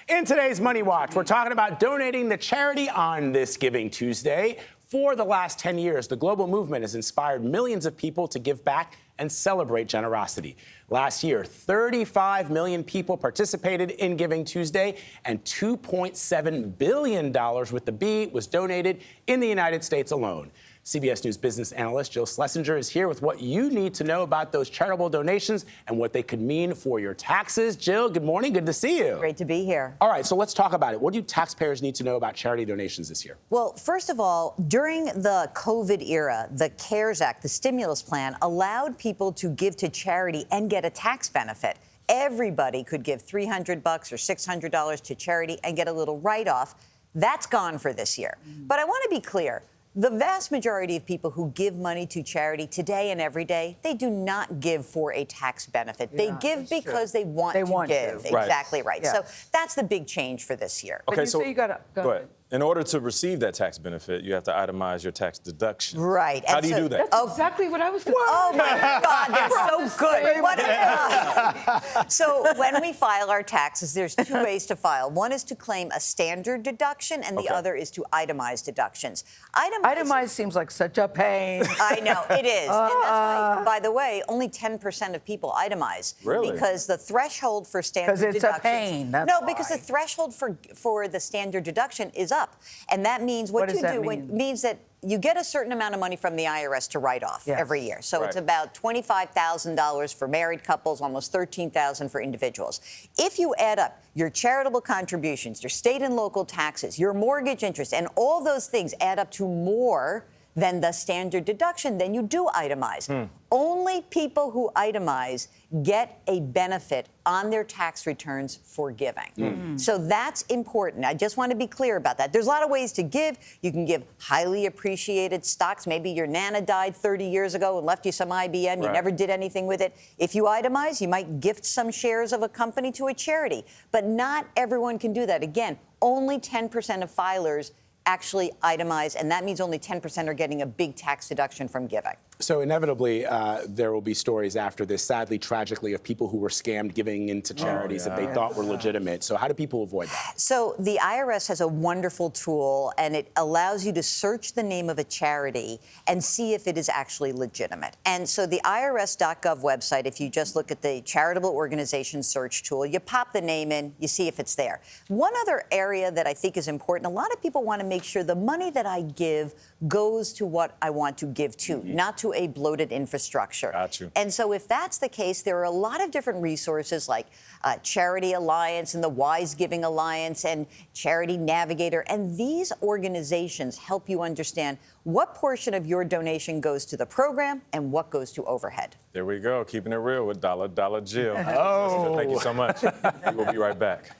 In today's Money Watch, we're talking about donating to charity on this Giving Tuesday. For the last 10 years, the global movement has inspired millions of people to give back and celebrate generosity. Last year, 35 million people participated in Giving Tuesday, and $2.7 billion with the B was donated in the United States alone. CBS News business analyst Jill Schlesinger is here with what you need to know about those charitable donations and what they could mean for your taxes. Jill, good morning. Good to see you. Great to be here. All right, so let's talk about it. What do taxpayers need to know about charity donations this year? Well, first of all, during the COVID era, the CARES Act, the stimulus plan, allowed people to give to charity and get a tax benefit. Everybody could give $300 or $600 to charity and get a little write-off. That's gone for this year. But I want to be clear. The vast majority of people who give money to charity today and every day, they do not give for a tax benefit. They give because they want to give. Exactly right. Yeah. So that's the big change for this year. Okay, so you gotta go ahead. In order to receive that tax benefit, you have to itemize your tax deduction. Right. How do you do that? That's exactly what I was going to say. Oh, my God, they're so good. So when we file our taxes, there's two ways to file. One is to claim a standard deduction, and the other is to itemize deductions. Itemized seems like such a pain. I know, it is. And that's why, by the way, only 10% of people itemize. Really? Because the threshold for standard deduction... Because it's a pain, that's No, why. because the threshold for the standard deduction is up. And that means what you do means that you get a certain amount of money from the IRS to write off every year. So it's about $25,000 for married couples, almost $13,000 for individuals. If you add up your charitable contributions, your state and local taxes, your mortgage interest, and all those things add up to more than the standard deduction, then you do itemize. Only people who itemize get a benefit on their tax returns for giving. So that's important. I just want to be clear about that. There's a lot of ways to give. You can give highly appreciated stocks. Maybe your Nana died 30 years ago and left you some IBM. You never did anything with it. If you itemize, you might gift some shares of a company to a charity. But not everyone can do that. Again, only 10% of filers actually itemize, and that means only 10% are getting a big tax deduction from giving. So inevitably, there will be stories after this, sadly, tragically, of people who were scammed giving into charities that they thought were legitimate. So how do people avoid that? So the IRS has a wonderful tool, and it allows you to search the name of a charity and see if it is actually legitimate. And so the IRS.gov website, if you just look at the charitable organization search tool, you pop the name in, you see if it's there. One other area that I think is important, a lot of people want to make sure the money that I give goes to what I want to give to, not to a bloated infrastructure. Got you. And so if that's the case, there are a lot of different resources like Charity Alliance and the Wise Giving Alliance and Charity Navigator. And these organizations help you understand what portion of your donation goes to the program and what goes to overhead. There we go, keeping it real with Dollar Jill. Oh. Thank you so much. We'll be right back.